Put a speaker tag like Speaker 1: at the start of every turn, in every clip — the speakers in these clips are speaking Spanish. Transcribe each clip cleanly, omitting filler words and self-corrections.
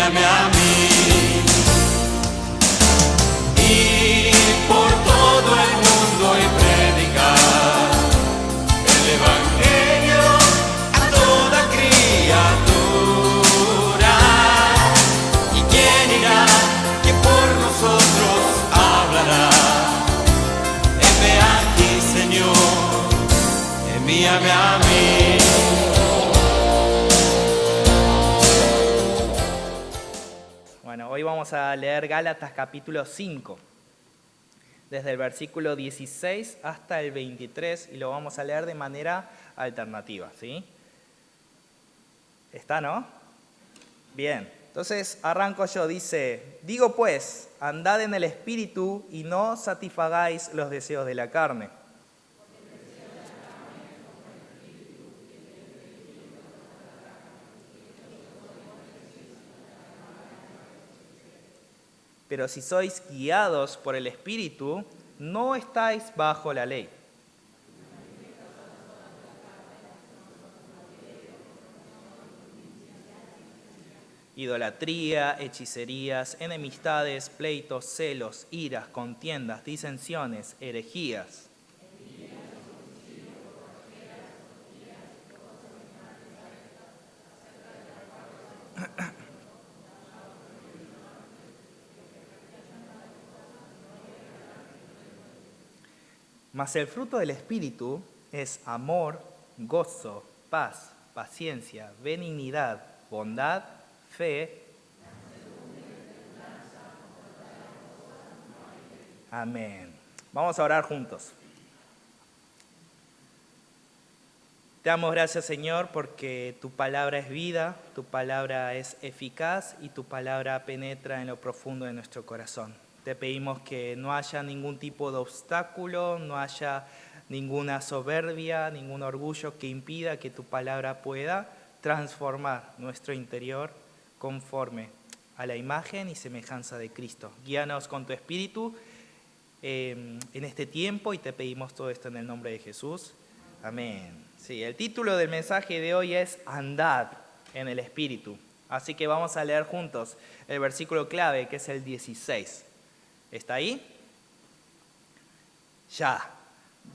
Speaker 1: envíame a mí. Y por todo el mundo y predicar el Evangelio a toda criatura. ¿Y quién irá que por nosotros hablará? Heme aquí, Señor, envíame a mí.
Speaker 2: Bueno, hoy vamos a leer Gálatas capítulo 5, desde el versículo 16 hasta el 23, y lo vamos a leer de manera alternativa, ¿sí? ¿Está, no? Bien, entonces arranco yo, dice: digo pues, andad en el Espíritu y no satisfagáis los deseos de la carne. Pero si sois guiados por el Espíritu, no estáis bajo la ley. Idolatría, hechicerías, enemistades, pleitos, celos, iras, contiendas, disensiones, herejías. Mas el fruto del Espíritu es amor, gozo, paz, paciencia, benignidad, bondad, fe. Amén. Vamos a orar juntos. Te damos gracias, Señor, porque tu palabra es vida, tu palabra es eficaz y tu palabra penetra en lo profundo de nuestro corazón. Te pedimos que no haya ningún tipo de obstáculo, no haya ninguna soberbia, ningún orgullo que impida que tu palabra pueda transformar nuestro interior conforme a la imagen y semejanza de Cristo. Guíanos con tu Espíritu en este tiempo y te pedimos todo esto en el nombre de Jesús. Amén. Sí, el título del mensaje de hoy es Andad en el Espíritu. Así que vamos a leer juntos el versículo clave, que es el 16. ¿Está ahí? Ya.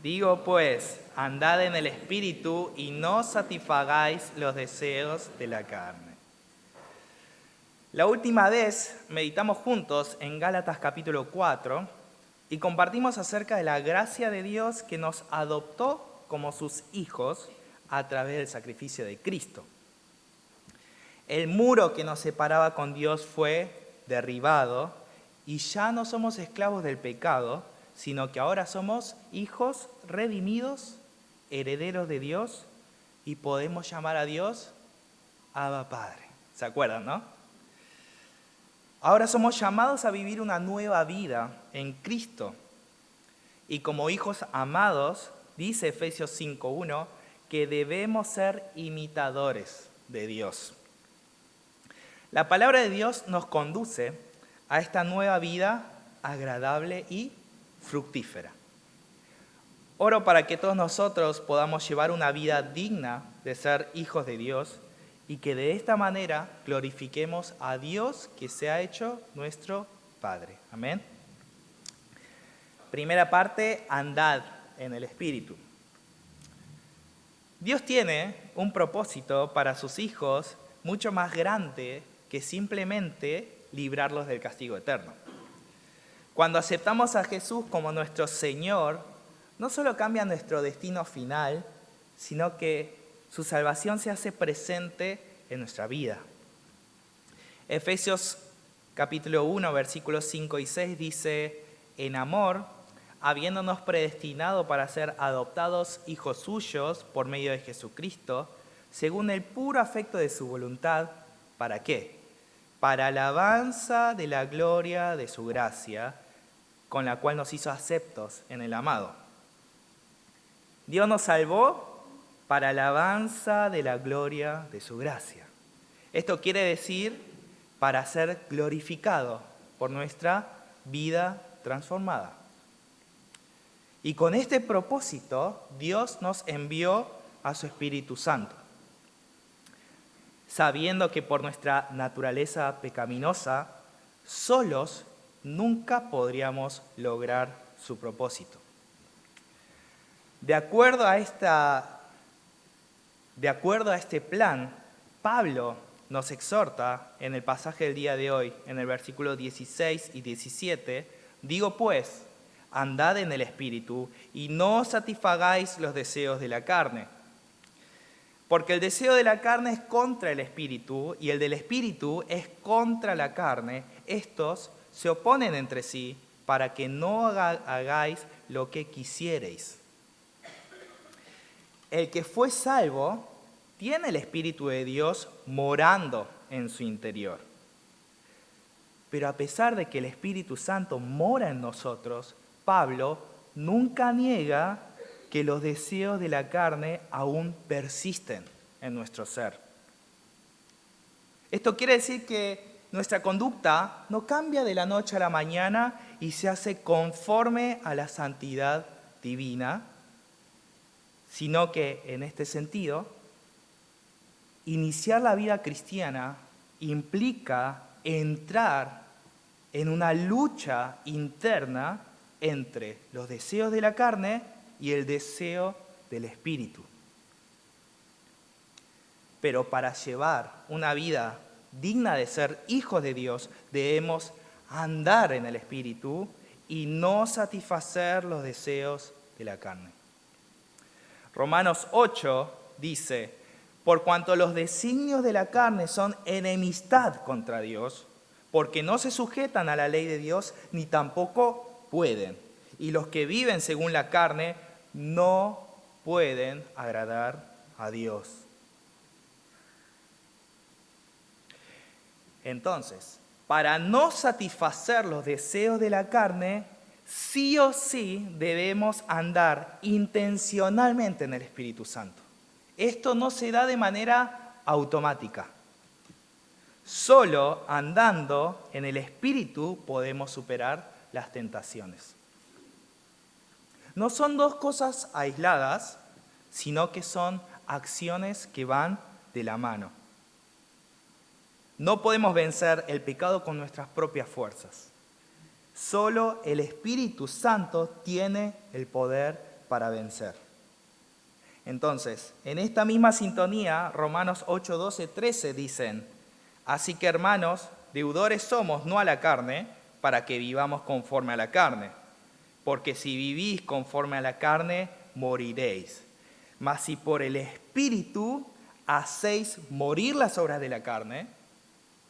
Speaker 2: Digo pues, andad en el Espíritu y no satisfagáis los deseos de la carne. La última vez meditamos juntos en Gálatas capítulo 4 y compartimos acerca de la gracia de Dios que nos adoptó como sus hijos a través del sacrificio de Cristo. El muro que nos separaba con Dios fue derribado y ya no somos esclavos del pecado, sino que ahora somos hijos redimidos, herederos de Dios, y podemos llamar a Dios Abba Padre. ¿Se acuerdan, no? Ahora somos llamados a vivir una nueva vida en Cristo. Y como hijos amados, dice Efesios 5:1, que debemos ser imitadores de Dios. La palabra de Dios nos conduce a esta nueva vida agradable y fructífera. Oro para que todos nosotros podamos llevar una vida digna de ser hijos de Dios y que de esta manera glorifiquemos a Dios que se ha hecho nuestro Padre. Amén. Primera parte, andad en el Espíritu. Dios tiene un propósito para sus hijos mucho más grande que simplemente librarlos del castigo eterno. Cuando aceptamos a Jesús como nuestro Señor, no solo cambia nuestro destino final, sino que su salvación se hace presente en nuestra vida. Efesios capítulo 1, versículos 5 y 6 dice: en amor, habiéndonos predestinado para ser adoptados hijos suyos por medio de Jesucristo, según el puro afecto de su voluntad, ¿para qué? Para alabanza de la gloria de su gracia, con la cual nos hizo aceptos en el amado. Dios nos salvó para alabanza de la gloria de su gracia. Esto quiere decir para ser glorificado por nuestra vida transformada. Y con este propósito, Dios nos envió a su Espíritu Santo. sabiendo que por nuestra naturaleza pecaminosa, solos nunca podríamos lograr su propósito. De acuerdo a este plan, Pablo nos exhorta en el pasaje del día de hoy, en el versículo 16 y 17, digo pues, andad en el Espíritu y no satisfagáis los deseos de la carne. Porque el deseo de la carne es contra el Espíritu y el del Espíritu es contra la carne. Estos se oponen entre sí para que no hagáis lo que quisierais. El que fue salvo tiene el Espíritu de Dios morando en su interior. Pero a pesar de que el Espíritu Santo mora en nosotros, Pablo nunca niega que los deseos de la carne aún persisten en nuestro ser. Esto quiere decir que nuestra conducta no cambia de la noche a la mañana y se hace conforme a la santidad divina, sino que en este sentido, iniciar la vida cristiana implica entrar en una lucha interna entre los deseos de la carne y el deseo del Espíritu. Pero para llevar una vida digna de ser hijos de Dios, debemos andar en el Espíritu y no satisfacer los deseos de la carne. Romanos 8 dice, por cuanto los designios de la carne son enemistad contra Dios, porque no se sujetan a la ley de Dios ni tampoco pueden. Y los que viven según la carne no pueden agradar a Dios. Entonces, para no satisfacer los deseos de la carne, sí o sí debemos andar intencionalmente en el Espíritu Santo. Esto no se da de manera automática. Solo andando en el Espíritu podemos superar las tentaciones. No son dos cosas aisladas, sino que son acciones que van de la mano. No podemos vencer el pecado con nuestras propias fuerzas. Solo el Espíritu Santo tiene el poder para vencer. Entonces, en esta misma sintonía, Romanos 8, 12, 13 dicen, así que hermanos, deudores somos no a la carne, para que vivamos conforme a la carne. Porque si vivís conforme a la carne, moriréis. Mas si por el Espíritu hacéis morir las obras de la carne,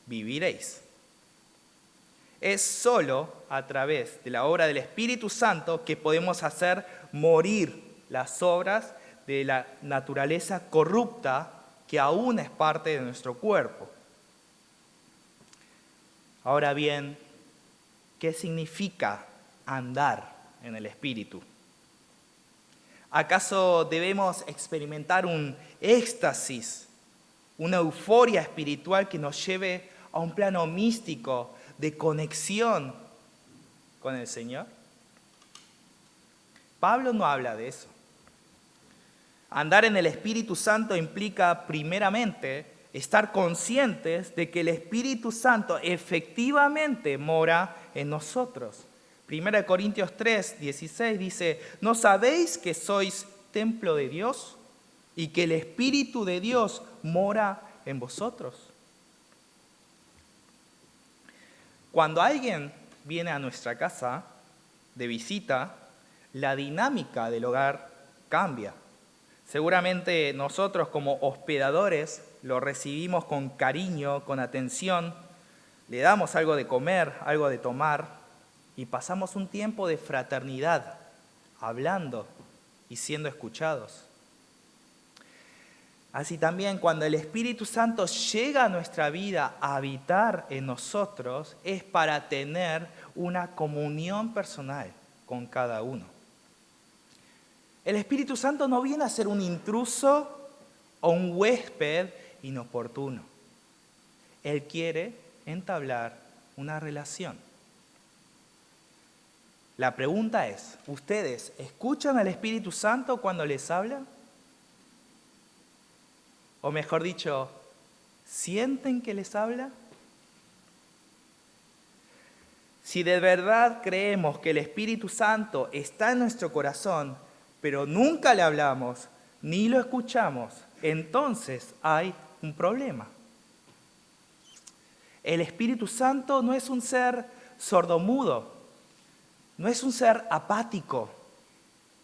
Speaker 2: viviréis. Es solo a través de la obra del Espíritu Santo que podemos hacer morir las obras de la naturaleza corrupta que aún es parte de nuestro cuerpo. Ahora bien, ¿qué significa andar en el Espíritu? ¿Acaso debemos experimentar un éxtasis, una euforia espiritual que nos lleve a un plano místico de conexión con el Señor? Pablo no habla de eso. Andar en el Espíritu Santo implica primeramente estar conscientes de que el Espíritu Santo efectivamente mora en nosotros. 1 Corintios 3, 16 dice, ¿no sabéis que sois templo de Dios y que el Espíritu de Dios mora en vosotros? Cuando alguien viene a nuestra casa de visita, la dinámica del hogar cambia. Seguramente nosotros como hospedadores lo recibimos con cariño, con atención, le damos algo de comer, algo de tomar y pasamos un tiempo de fraternidad, hablando y siendo escuchados. Así también cuando el Espíritu Santo llega a nuestra vida a habitar en nosotros, es para tener una comunión personal con cada uno. El Espíritu Santo no viene a ser un intruso o un huésped inoportuno. Él quiere entablar una relación. La pregunta es, ¿ustedes escuchan al Espíritu Santo cuando les habla? O mejor dicho, ¿Sienten que les habla? Si de verdad creemos que el Espíritu Santo está en nuestro corazón, pero nunca le hablamos ni lo escuchamos, entonces hay un problema. El Espíritu Santo no es un ser sordomudo, no es un ser apático,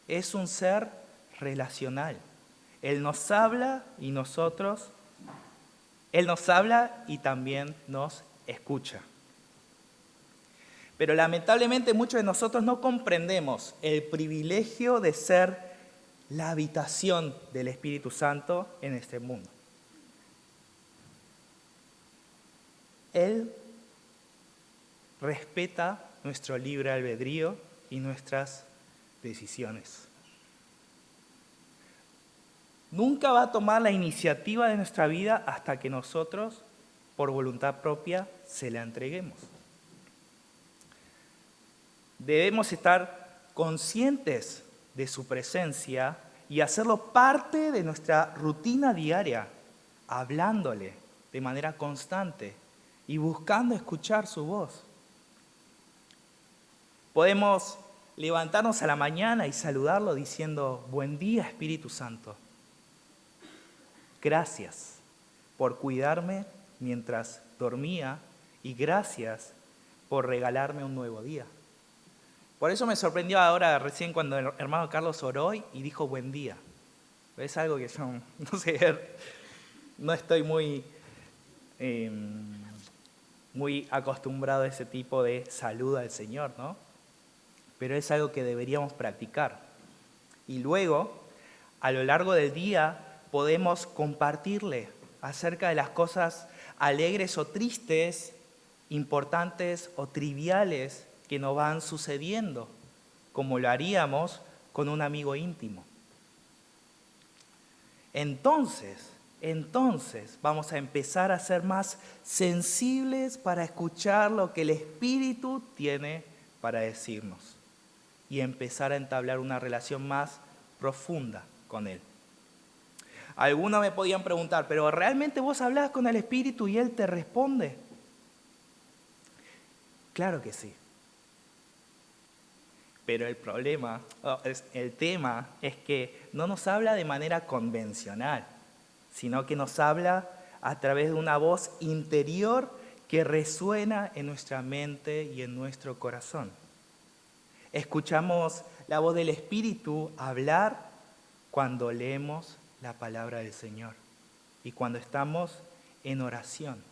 Speaker 2: es un ser relacional. Él nos habla y Él nos habla y también nos escucha. Pero lamentablemente muchos de nosotros no comprendemos el privilegio de ser la habitación del Espíritu Santo en este mundo. Él respeta nuestro libre albedrío y nuestras decisiones. Nunca va a tomar la iniciativa de nuestra vida hasta que nosotros, por voluntad propia, se la entreguemos. Debemos estar conscientes de su presencia y hacerlo parte de nuestra rutina diaria, hablándole de manera constante y buscando escuchar su voz. Podemos levantarnos a la mañana y saludarlo diciendo: buen día, Espíritu Santo. Gracias por cuidarme mientras dormía y gracias por regalarme un nuevo día. Por eso me sorprendió ahora recién cuando el hermano Carlos oró y dijo buen día. Es algo que yo no estoy muy acostumbrado a ese tipo de saludo al Señor, ¿no? Pero es algo que deberíamos practicar. Y luego, a lo largo del día, podemos compartirle acerca de las cosas alegres o tristes, importantes o triviales que nos van sucediendo, como lo haríamos con un amigo íntimo. Entonces vamos a empezar a ser más sensibles para escuchar lo que el Espíritu tiene para decirnos y empezar a entablar una relación más profunda con Él. Algunos me podían preguntar, ¿pero realmente vos hablás con el Espíritu y Él te responde? Claro que sí. Pero el tema es que no nos habla de manera convencional, sino que nos habla a través de una voz interior que resuena en nuestra mente y en nuestro corazón. Escuchamos la voz del Espíritu hablar cuando leemos la palabra del Señor y cuando estamos en oración.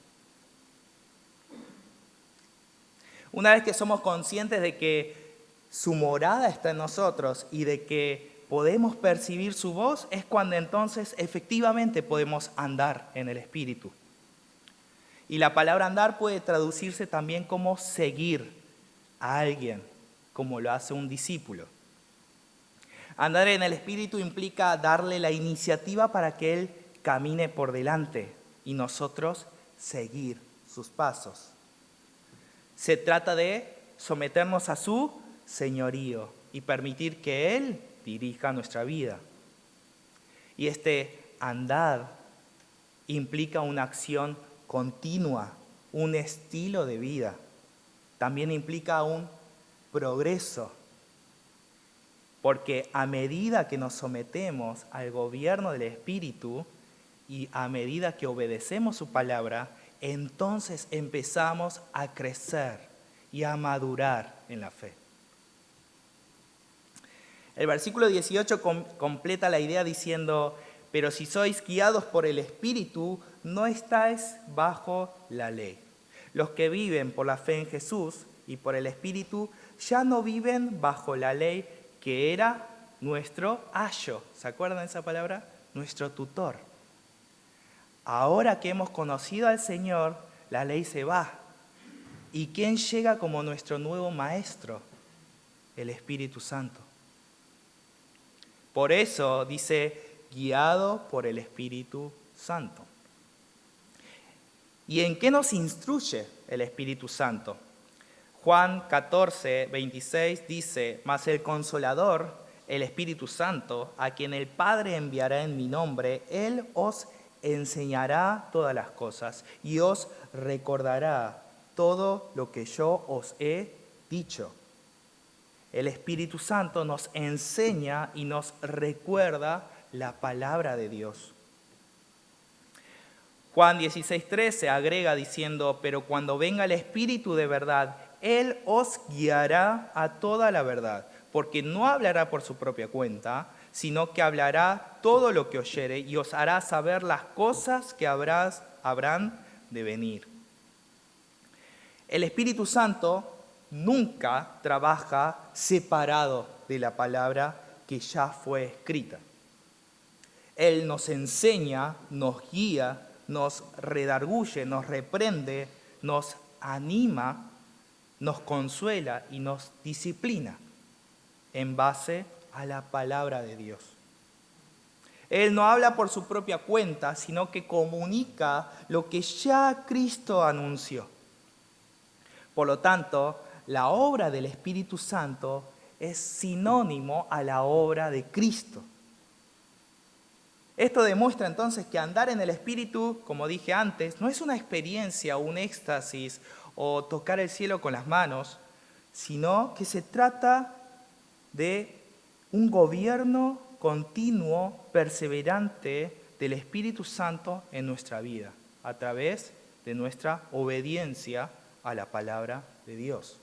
Speaker 2: Una vez que somos conscientes de que su morada está en nosotros y de que podemos percibir su voz, es cuando entonces efectivamente podemos andar en el Espíritu. Y la palabra andar puede traducirse también como seguir a alguien, como lo hace un discípulo. Andar en el Espíritu implica darle la iniciativa para que Él camine por delante y nosotros seguir sus pasos. Se trata de someternos a su señorío y permitir que Él dirija nuestra vida. Y este andar implica una acción continua, un estilo de vida. También implica un progreso, porque a medida que nos sometemos al gobierno del Espíritu y a medida que obedecemos su palabra, entonces empezamos a crecer y a madurar en la fe. El versículo 18 completa la idea diciendo: pero si sois guiados por el Espíritu, no estáis bajo la ley. Los que viven por la fe en Jesús y por el Espíritu ya no viven bajo la ley, que era nuestro ayo. ¿Se acuerdan de esa palabra? Nuestro tutor. Ahora que hemos conocido al Señor, la ley se va. ¿Y quién llega como nuestro nuevo maestro? El Espíritu Santo. Por eso dice, guiado por el Espíritu Santo. ¿Y en qué nos instruye el Espíritu Santo? Juan 14, 26 dice: mas el Consolador, el Espíritu Santo, a quien el Padre enviará en mi nombre, Él os enseñará todas las cosas y os recordará todo lo que yo os he dicho. El Espíritu Santo nos enseña y nos recuerda la palabra de Dios. Juan 16:13 agrega diciendo, pero cuando venga el Espíritu de verdad, Él os guiará a toda la verdad, porque no hablará por su propia cuenta, sino que hablará todo lo que oyere y os hará saber las cosas que habrán de venir. El Espíritu Santo nunca trabaja separado de la palabra que ya fue escrita. Él nos enseña, nos guía, nos redarguye, nos reprende, nos anima, nos consuela y nos disciplina en base a la palabra de Dios. Él no habla por su propia cuenta, sino que comunica lo que ya Cristo anunció. Por lo tanto, la obra del Espíritu Santo es sinónimo a la obra de Cristo. Esto demuestra entonces que andar en el Espíritu, como dije antes, no es una experiencia, un éxtasis o tocar el cielo con las manos, sino que se trata de un gobierno continuo, perseverante del Espíritu Santo en nuestra vida, a través de nuestra obediencia a la palabra de Dios.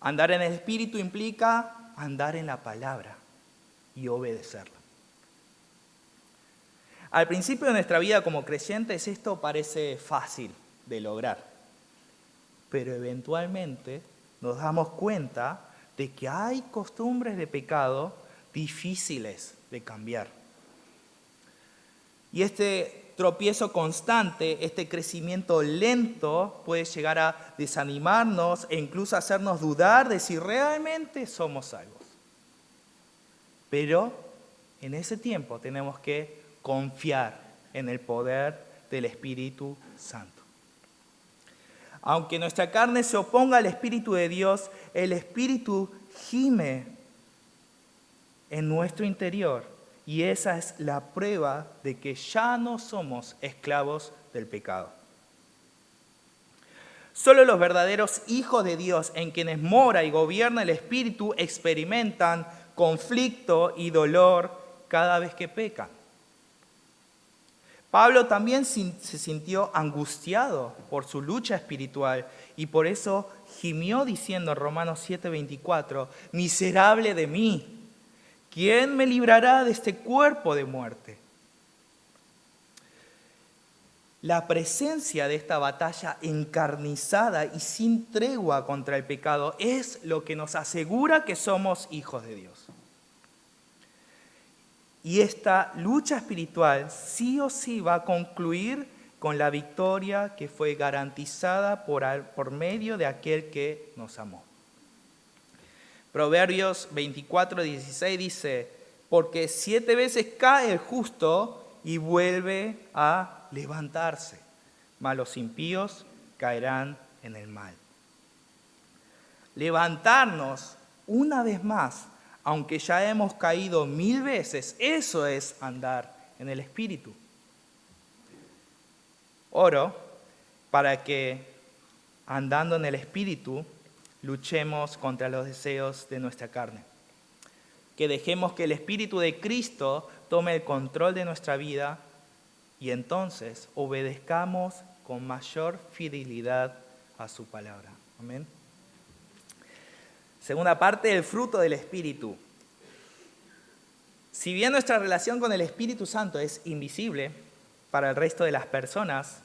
Speaker 2: Andar en el Espíritu implica andar en la palabra y obedecerla. Al principio de nuestra vida como creyentes esto parece fácil de lograr, pero eventualmente nos damos cuenta de que hay costumbres de pecado difíciles de cambiar. Y este tropiezo constante, este crecimiento lento puede llegar a desanimarnos e incluso hacernos dudar de si realmente somos salvos. Pero en ese tiempo tenemos que confiar en el poder del Espíritu Santo. Aunque nuestra carne se oponga al Espíritu de Dios, el Espíritu gime en nuestro interior y esa es la prueba de que ya no somos esclavos del pecado. Solo los verdaderos hijos de Dios en quienes mora y gobierna el Espíritu experimentan conflicto y dolor cada vez que pecan. Pablo también se sintió angustiado por su lucha espiritual y por eso gimió diciendo en Romanos 7:24, miserable de mí, ¿quién me librará de este cuerpo de muerte? La presencia de esta batalla encarnizada y sin tregua contra el pecado es lo que nos asegura que somos hijos de Dios. Y esta lucha espiritual sí o sí va a concluir con la victoria que fue garantizada por medio de aquel que nos amó. Proverbios 24:16 dice, porque 7 veces cae el justo y vuelve a levantarse, mas los impíos caerán en el mal. Levantarnos una vez más, aunque ya hemos caído 1000 veces, eso es andar en el Espíritu. Oro para que, andando en el Espíritu, luchemos contra los deseos de nuestra carne. Que dejemos que el Espíritu de Cristo tome el control de nuestra vida y entonces obedezcamos con mayor fidelidad a su palabra. Amén. Segunda parte, el fruto del Espíritu. Si bien nuestra relación con el Espíritu Santo es invisible para el resto de las personas,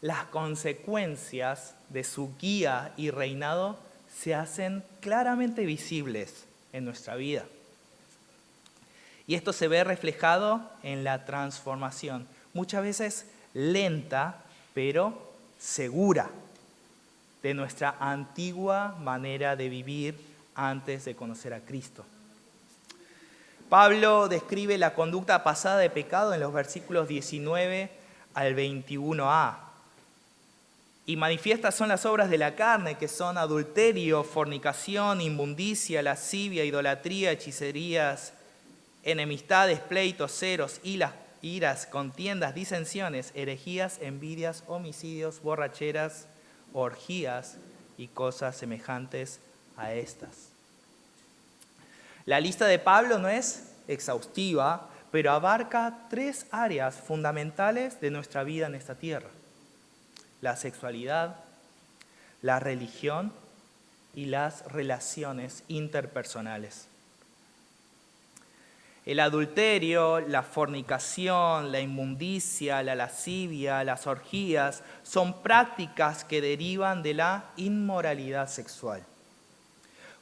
Speaker 2: las consecuencias de su guía y reinado se hacen claramente visibles en nuestra vida. Y esto se ve reflejado en la transformación, muchas veces lenta, pero segura, de nuestra antigua manera de vivir antes de conocer a Cristo. Pablo describe la conducta pasada de pecado en los versículos 19 al 21a. Y manifiestas son las obras de la carne, que son adulterio, fornicación, inmundicia, lascivia, idolatría, hechicerías, enemistades, pleitos, ceros, iras, contiendas, disensiones, herejías, envidias, homicidios, borracheras, orgías y cosas semejantes a estas. La lista de Pablo no es exhaustiva, pero abarca 3 áreas fundamentales de nuestra vida en esta tierra: la sexualidad, la religión y las relaciones interpersonales. El adulterio, la fornicación, la inmundicia, la lascivia, las orgías son prácticas que derivan de la inmoralidad sexual.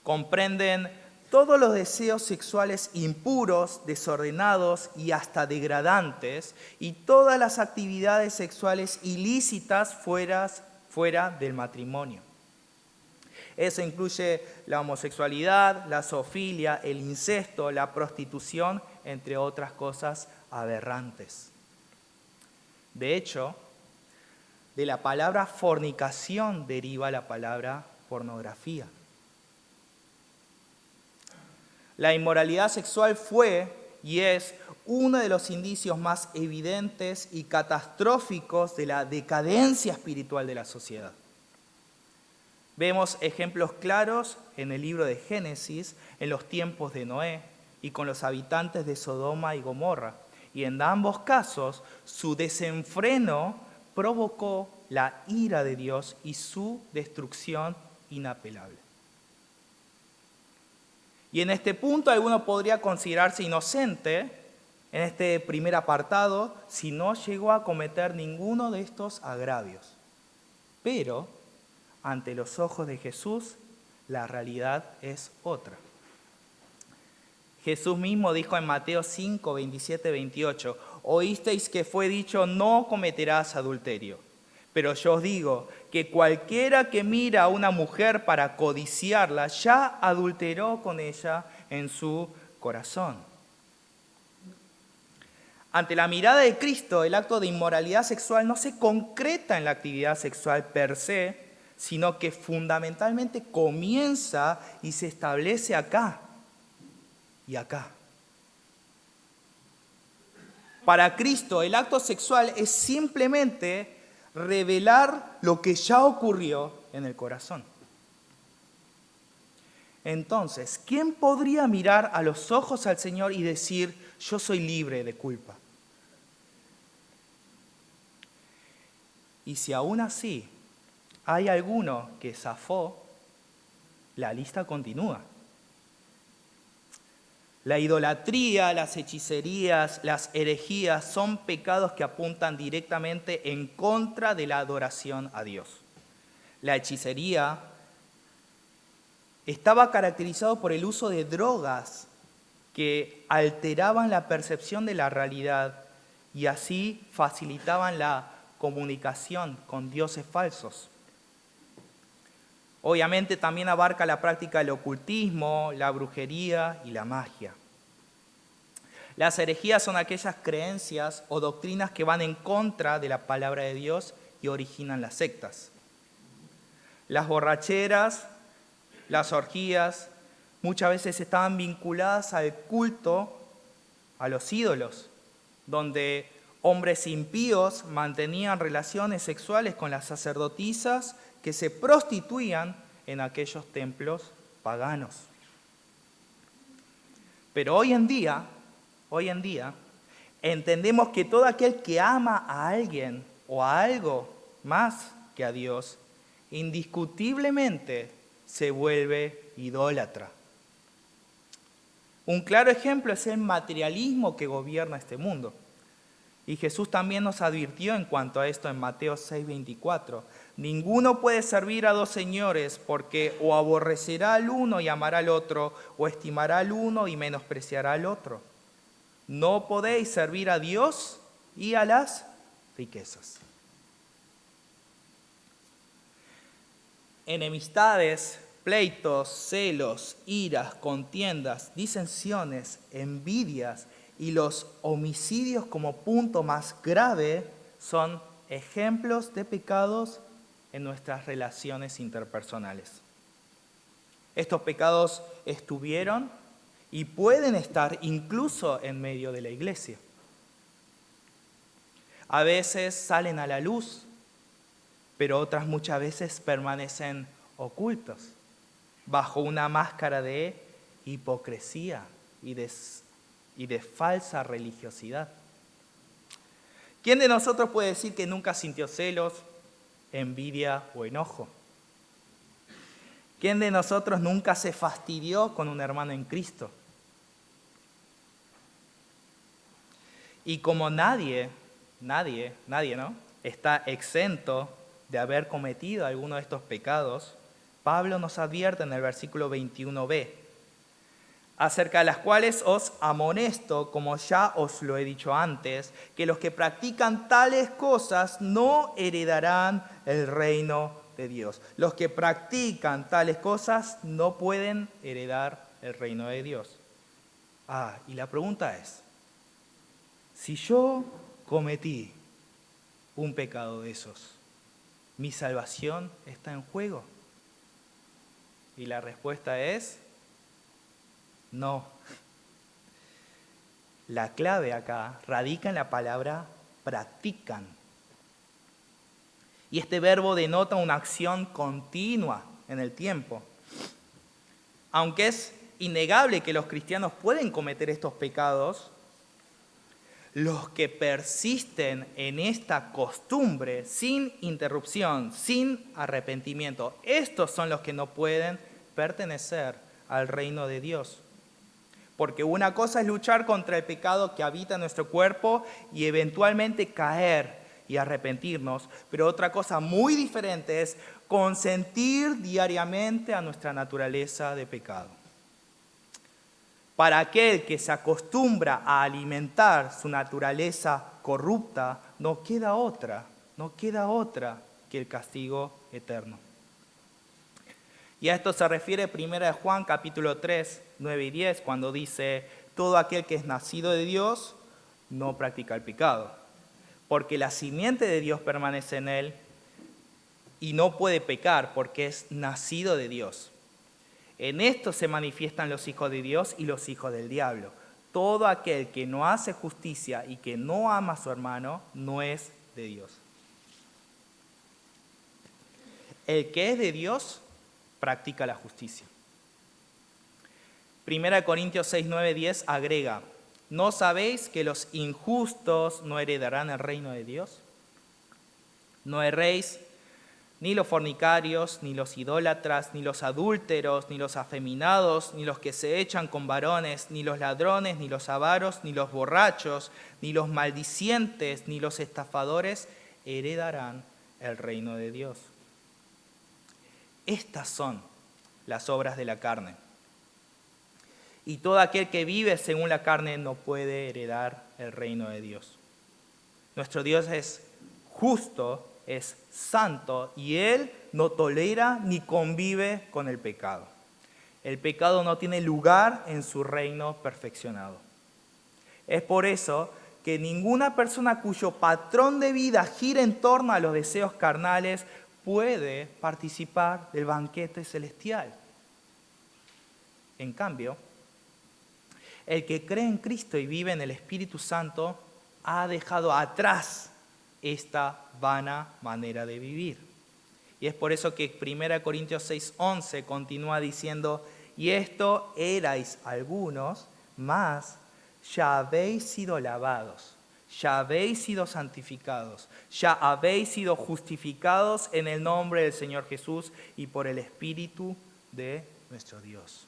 Speaker 2: Comprenden todos los deseos sexuales impuros, desordenados y hasta degradantes, y todas las actividades sexuales ilícitas fuera del matrimonio. Eso incluye la homosexualidad, la zoofilia, el incesto, la prostitución, entre otras cosas aberrantes. De hecho, de la palabra fornicación deriva la palabra pornografía. La inmoralidad sexual fue y es uno de los indicios más evidentes y catastróficos de la decadencia espiritual de la sociedad. Vemos ejemplos claros en el libro de Génesis, en los tiempos de Noé y con los habitantes de Sodoma y Gomorra. Y en ambos casos, su desenfreno provocó la ira de Dios y su destrucción inapelable. Y en este punto alguno podría considerarse inocente en este primer apartado si no llegó a cometer ninguno de estos agravios. Pero ante los ojos de Jesús, la realidad es otra. Jesús mismo dijo en Mateo 5, 27, 28, oísteis que fue dicho, no cometerás adulterio. Pero yo os digo que cualquiera que mira a una mujer para codiciarla, ya adulteró con ella en su corazón. Ante la mirada de Cristo, el acto de inmoralidad sexual no se concreta en la actividad sexual per se, sino que fundamentalmente comienza y se establece acá y acá. Para Cristo, el acto sexual es simplemente revelar lo que ya ocurrió en el corazón. Entonces, ¿quién podría mirar a los ojos al Señor y decir, yo soy libre de culpa? Y si aún así hay alguno que zafó, la lista continúa. La idolatría, las hechicerías, las herejías son pecados que apuntan directamente en contra de la adoración a Dios. La hechicería estaba caracterizado por el uso de drogas que alteraban la percepción de la realidad y así facilitaban la comunicación con dioses falsos. Obviamente también abarca la práctica del ocultismo, la brujería y la magia. Las herejías son aquellas creencias o doctrinas que van en contra de la palabra de Dios y originan las sectas. Las borracheras, las orgías, muchas veces estaban vinculadas al culto a los ídolos, donde hombres impíos mantenían relaciones sexuales con las sacerdotisas que se prostituían en aquellos templos paganos. Pero hoy en día, entendemos que todo aquel que ama a alguien o a algo más que a Dios, indiscutiblemente se vuelve idólatra. Un claro ejemplo es el materialismo que gobierna este mundo. Y Jesús también nos advirtió en cuanto a esto en Mateo 6:24. Ninguno puede servir a dos señores, porque o aborrecerá al uno y amará al otro, o estimará al uno y menospreciará al otro. No podéis servir a Dios y a las riquezas. Enemistades, pleitos, celos, iras, contiendas, disensiones, envidias y los homicidios como punto más grave son ejemplos de pecados en nuestras relaciones interpersonales. Estos pecados estuvieron y pueden estar incluso en medio de la iglesia. A veces salen a la luz, pero otras muchas veces permanecen ocultos, bajo una máscara de hipocresía y de falsa religiosidad. ¿Quién de nosotros puede decir que nunca sintió celos, envidia o enojo? ¿Quién de nosotros nunca se fastidió con un hermano en Cristo? Y como nadie, ¿no?, está exento de haber cometido alguno de estos pecados, Pablo nos advierte en el versículo 21b, acerca de las cuales os amonesto, como ya os lo he dicho antes, que los que practican tales cosas no heredarán el reino de Dios. Los que practican tales cosas no pueden heredar el reino de Dios. Y la pregunta es, si yo cometí un pecado de esos, ¿mi salvación está en juego? Y la respuesta es no. La clave acá radica en la palabra practican. Y este verbo denota una acción continua en el tiempo. Aunque es innegable que los cristianos pueden cometer estos pecados, los que persisten en esta costumbre sin interrupción, sin arrepentimiento, estos son los que no pueden pertenecer al reino de Dios. Porque una cosa es luchar contra el pecado que habita en nuestro cuerpo y eventualmente caer y arrepentirnos, pero otra cosa muy diferente es consentir diariamente a nuestra naturaleza de pecado. Para aquel que se acostumbra a alimentar su naturaleza corrupta, no queda otra que el castigo eterno. Y a esto se refiere 1 Juan capítulo 3, 9 y 10, cuando dice, todo aquel que es nacido de Dios no practica el pecado, porque la simiente de Dios permanece en él y no puede pecar porque es nacido de Dios. En esto se manifiestan los hijos de Dios y los hijos del diablo. Todo aquel que no hace justicia y que no ama a su hermano no es de Dios. El que es de Dios practica la justicia. 1 Corintios 6, 9, 10 agrega, ¿no sabéis que los injustos no heredarán el reino de Dios? No erréis, ni los fornicarios, ni los idólatras, ni los adúlteros, ni los afeminados, ni los que se echan con varones, ni los ladrones, ni los avaros, ni los borrachos, ni los maldicientes, ni los estafadores heredarán el reino de Dios. Estas son las obras de la carne. Y todo aquel que vive según la carne no puede heredar el reino de Dios. Nuestro Dios es justo, es santo y Él no tolera ni convive con el pecado. El pecado no tiene lugar en su reino perfeccionado. Es por eso que ninguna persona cuyo patrón de vida gira en torno a los deseos carnales puede participar del banquete celestial. En cambio, el que cree en Cristo y vive en el Espíritu Santo ha dejado atrás esta vana manera de vivir. Y es por eso que 1 Corintios 6:11 continúa diciendo, y esto erais algunos, mas ya habéis sido lavados, ya habéis sido santificados, ya habéis sido justificados en el nombre del Señor Jesús y por el Espíritu de nuestro Dios.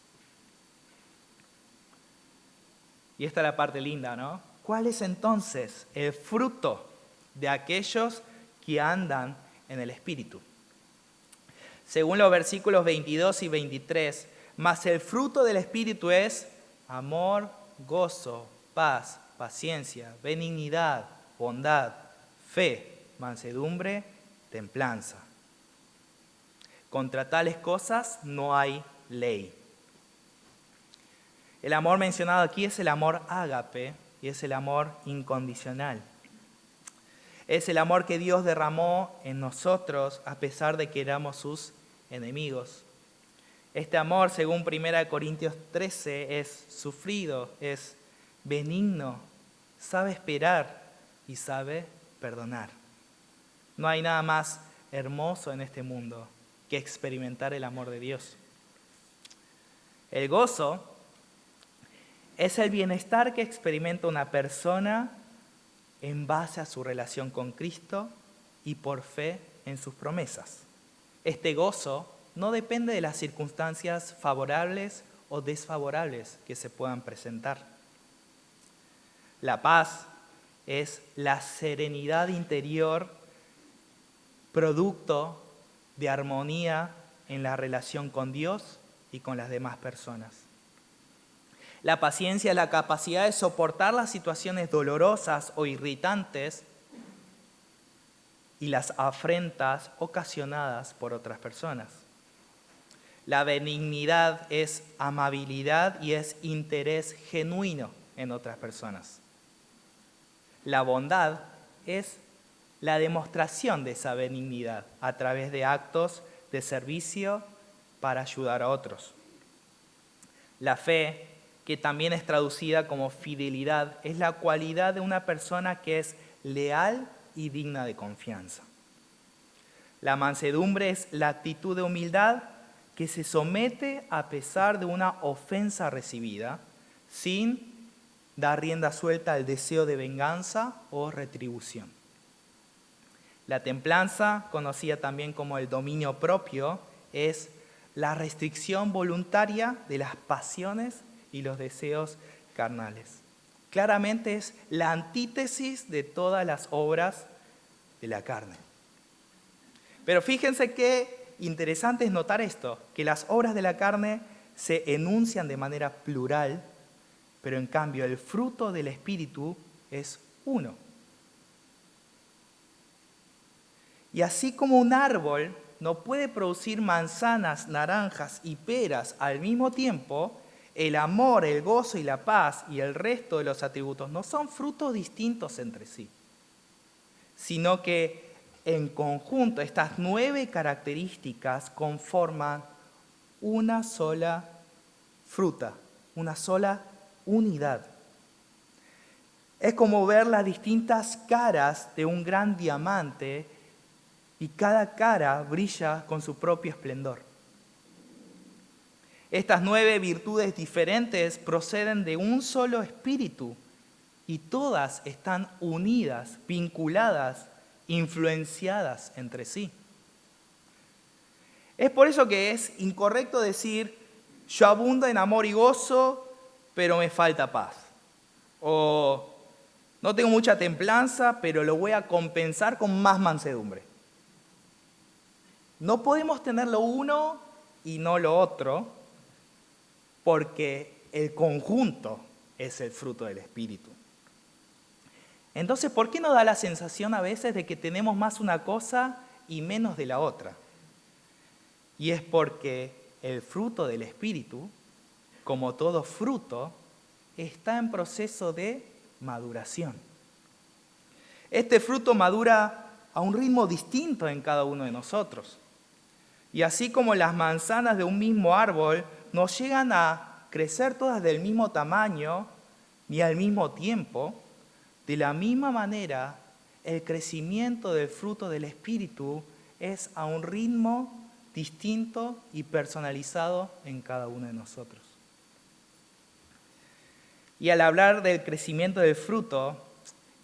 Speaker 2: Y esta es la parte linda, ¿no? ¿Cuál es entonces el fruto de aquellos que andan en el Espíritu? Según los versículos 22 y 23, mas el fruto del Espíritu es amor, gozo, paz, paciencia, benignidad, bondad, fe, mansedumbre, templanza. Contra tales cosas no hay ley. El amor mencionado aquí es el amor ágape y es el amor incondicional. Es el amor que Dios derramó en nosotros a pesar de que éramos sus enemigos. Este amor, según 1 Corintios 13, es sufrido, es benigno, sabe esperar y sabe perdonar. No hay nada más hermoso en este mundo que experimentar el amor de Dios. El gozo es el bienestar que experimenta una persona en base a su relación con Cristo y por fe en sus promesas. Este gozo no depende de las circunstancias favorables o desfavorables que se puedan presentar. La paz es la serenidad interior producto de armonía en la relación con Dios y con las demás personas. La paciencia es la capacidad de soportar las situaciones dolorosas o irritantes y las afrentas ocasionadas por otras personas. La benignidad es amabilidad y es interés genuino en otras personas. La bondad es la demostración de esa benignidad a través de actos de servicio para ayudar a otros. La fe, que también es traducida como fidelidad, es la cualidad de una persona que es leal y digna de confianza. La mansedumbre es la actitud de humildad que se somete a pesar de una ofensa recibida, sin dar rienda suelta al deseo de venganza o retribución. La templanza, conocida también como el dominio propio, es la restricción voluntaria de las pasiones y los deseos carnales. Claramente es la antítesis de todas las obras de la carne. Pero fíjense qué interesante es notar esto, que las obras de la carne se enuncian de manera plural, pero en cambio el fruto del Espíritu es uno. Y así como un árbol no puede producir manzanas, naranjas y peras al mismo tiempo, el amor, el gozo y la paz y el resto de los atributos no son frutos distintos entre sí, sino que en conjunto estas 9 características conforman una sola fruta, una sola unidad. Es como ver las distintas caras de un gran diamante y cada cara brilla con su propio esplendor. Estas 9 virtudes diferentes proceden de un solo espíritu y todas están unidas, vinculadas, influenciadas entre sí. Es por eso que es incorrecto decir, yo abundo en amor y gozo, pero me falta paz. O no tengo mucha templanza, pero lo voy a compensar con más mansedumbre. No podemos tener lo uno y no lo otro, porque el conjunto es el fruto del Espíritu. Entonces, ¿por qué nos da la sensación a veces de que tenemos más una cosa y menos de la otra? Y es porque el fruto del Espíritu, como todo fruto, está en proceso de maduración. Este fruto madura a un ritmo distinto en cada uno de nosotros. Y así como las manzanas de un mismo árbol no llegan a crecer todas del mismo tamaño ni al mismo tiempo, de la misma manera el crecimiento del fruto del Espíritu es a un ritmo distinto y personalizado en cada uno de nosotros. Y al hablar del crecimiento del fruto,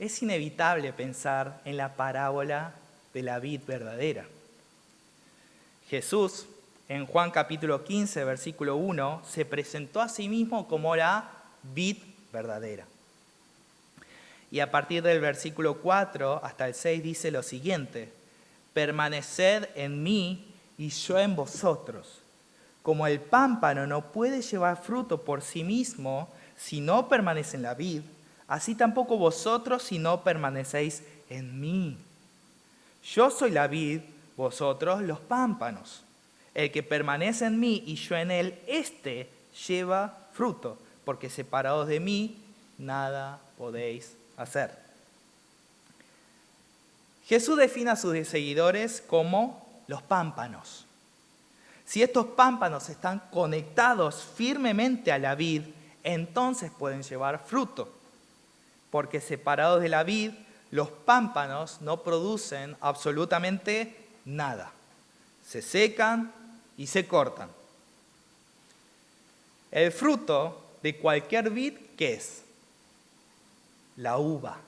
Speaker 2: es inevitable pensar en la parábola de la vid verdadera. Jesús, en Juan capítulo 15, versículo 1, se presentó a sí mismo como la vid verdadera. Y a partir del versículo 4 hasta el 6 dice lo siguiente: permaneced en mí y yo en vosotros. Como el pámpano no puede llevar fruto por sí mismo si no permanece en la vid, así tampoco vosotros si no permanecéis en mí. Yo soy la vid, vosotros los pámpanos. El que permanece en mí y yo en él, éste lleva fruto, porque separados de mí nada podéis hacer. Jesús define a sus seguidores como los pámpanos. Si estos pámpanos están conectados firmemente a la vid, entonces pueden llevar fruto, porque separados de la vid los pámpanos no producen absolutamente nada. Se secan y se cortan. El fruto de cualquier vid, ¿qué es? La uva.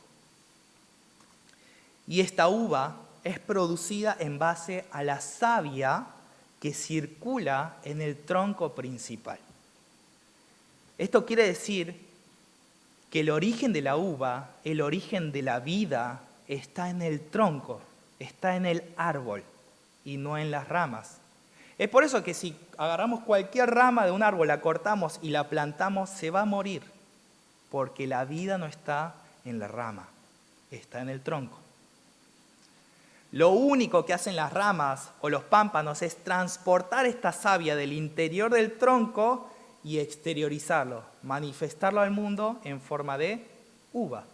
Speaker 2: Y esta uva es producida en base a la savia que circula en el tronco principal. Esto quiere decir que el origen de la uva, el origen de la vida, está en el tronco, está en el árbol y no en las ramas. Es por eso que si agarramos cualquier rama de un árbol, la cortamos y la plantamos, se va a morir, porque la vida no está en la rama, está en el tronco. Lo único que hacen las ramas o los pámpanos es transportar esta savia del interior del tronco y exteriorizarlo, manifestarlo al mundo en forma de uva.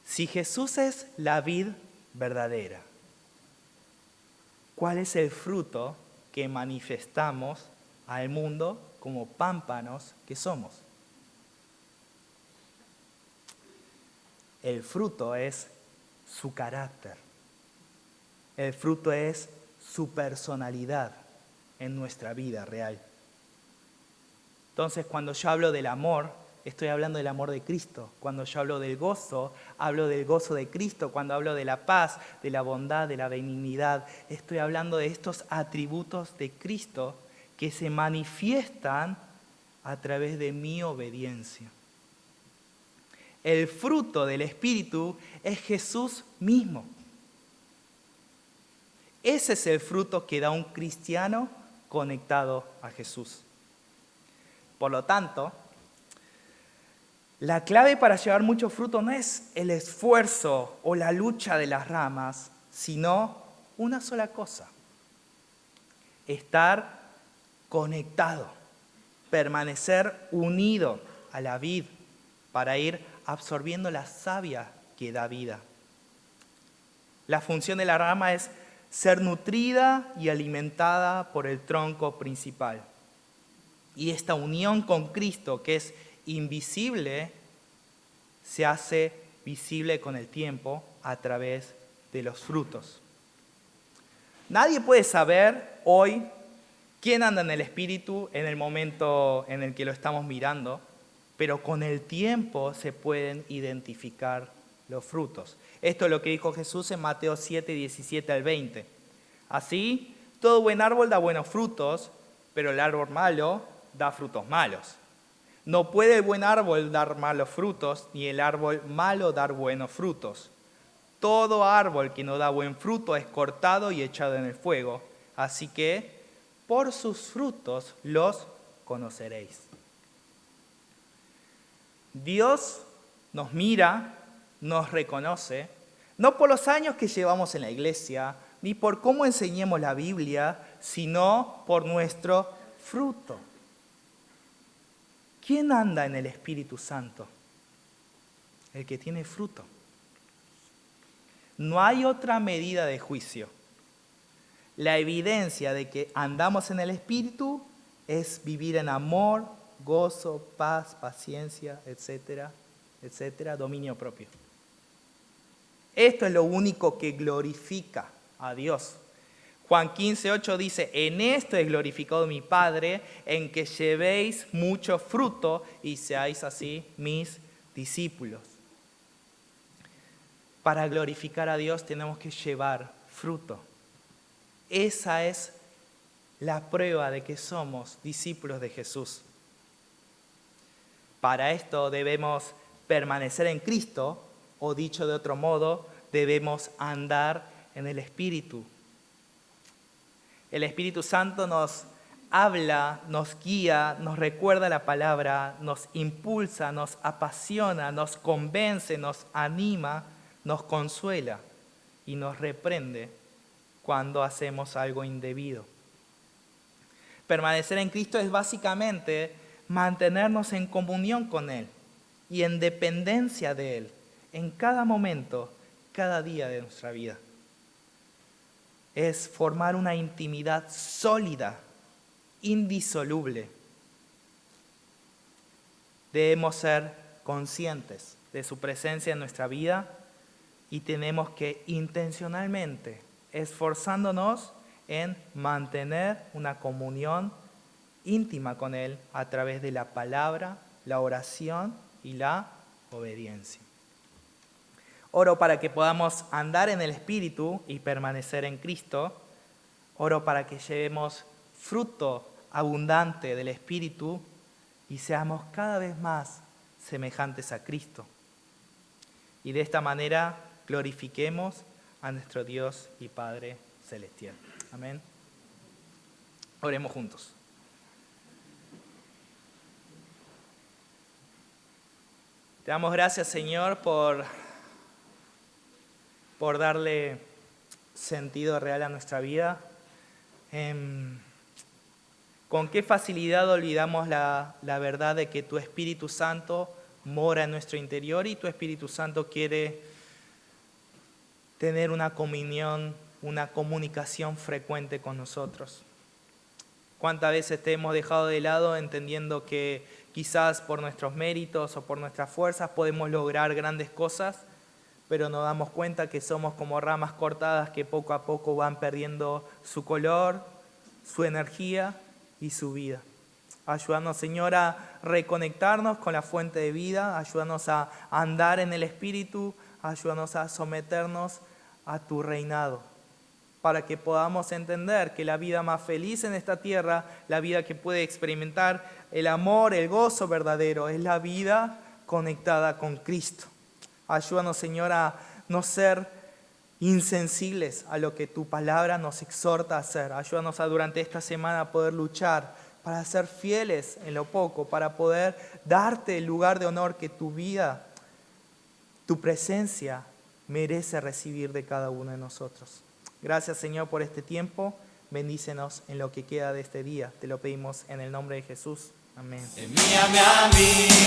Speaker 2: Si Jesús es la vid verdadera, ¿cuál es el fruto que manifestamos al mundo como pámpanos que somos? El fruto es su carácter. El fruto es su personalidad en nuestra vida real. Entonces, cuando yo hablo del amor, estoy hablando del amor de Cristo. Cuando yo hablo del gozo, hablo del gozo de Cristo. Cuando hablo de la paz, de la bondad, de la benignidad, estoy hablando de estos atributos de Cristo que se manifiestan a través de mi obediencia. El fruto del Espíritu es Jesús mismo. Ese es el fruto que da un cristiano conectado a Jesús. Por lo tanto, la clave para llevar mucho fruto no es el esfuerzo o la lucha de las ramas, sino una sola cosa: estar conectado, permanecer unido a la vid para ir absorbiendo la savia que da vida. La función de la rama es ser nutrida y alimentada por el tronco principal. Y esta unión con Cristo, que es invisible, se hace visible con el tiempo a través de los frutos. Nadie puede saber hoy quién anda en el Espíritu en el momento en el que lo estamos mirando, pero con el tiempo se pueden identificar los frutos. Esto es lo que dijo Jesús en Mateo 7, 17 al 20. Así, todo buen árbol da buenos frutos, pero el árbol malo da frutos malos. No puede el buen árbol dar malos frutos, ni el árbol malo dar buenos frutos. Todo árbol que no da buen fruto es cortado y echado en el fuego. Así que, por sus frutos los conoceréis. Dios nos mira, nos reconoce, no por los años que llevamos en la iglesia, ni por cómo enseñemos la Biblia, sino por nuestro fruto. ¿Quién anda en el Espíritu Santo? El que tiene fruto. No hay otra medida de juicio. La evidencia de que andamos en el Espíritu es vivir en amor, gozo, paz, paciencia, etcétera, etcétera, dominio propio. Esto es lo único que glorifica a Dios. Juan 15:8 dice: en esto es glorificado mi Padre, en que llevéis mucho fruto y seáis así mis discípulos. Para glorificar a Dios tenemos que llevar fruto. Esa es la prueba de que somos discípulos de Jesús. Para esto debemos permanecer en Cristo, o dicho de otro modo, debemos andar en el Espíritu. El Espíritu Santo nos habla, nos guía, nos recuerda la palabra, nos impulsa, nos apasiona, nos convence, nos anima, nos consuela y nos reprende cuando hacemos algo indebido. Permanecer en Cristo es básicamente mantenernos en comunión con Él y en dependencia de Él en cada momento, cada día de nuestra vida. Es formar una intimidad sólida, indisoluble. Debemos ser conscientes de su presencia en nuestra vida y tenemos que intencionalmente, esforzándonos en mantener una comunión íntima con Él a través de la palabra, la oración y la obediencia. Oro para que podamos andar en el Espíritu y permanecer en Cristo. Oro para que llevemos fruto abundante del Espíritu y seamos cada vez más semejantes a Cristo. Y de esta manera glorifiquemos a nuestro Dios y Padre Celestial. Amén. Oremos juntos. Te damos gracias, Señor, por darle sentido real a nuestra vida. Con qué facilidad olvidamos la verdad de que tu Espíritu Santo mora en nuestro interior y tu Espíritu Santo quiere tener una comunión, una comunicación frecuente con nosotros. ¿Cuántas veces te hemos dejado de lado entendiendo que quizás por nuestros méritos o por nuestras fuerzas podemos lograr grandes cosas, pero nos damos cuenta que somos como ramas cortadas que poco a poco van perdiendo su color, su energía y su vida? Ayúdanos, Señor, a reconectarnos con la fuente de vida, ayúdanos a andar en el Espíritu, ayúdanos a someternos a tu reinado, para que podamos entender que la vida más feliz en esta tierra, la vida que puede experimentar el amor, el gozo verdadero, es la vida conectada con Cristo. Ayúdanos, Señor, a no ser insensibles a lo que tu palabra nos exhorta a hacer. Ayúdanos a durante esta semana poder luchar para ser fieles en lo poco, para poder darte el lugar de honor que tu vida, tu presencia merece recibir de cada uno de nosotros. Gracias, Señor, por este tiempo. Bendícenos en lo que queda de este día. Te lo pedimos en el nombre de Jesús. Amén.
Speaker 1: Envíame a mí.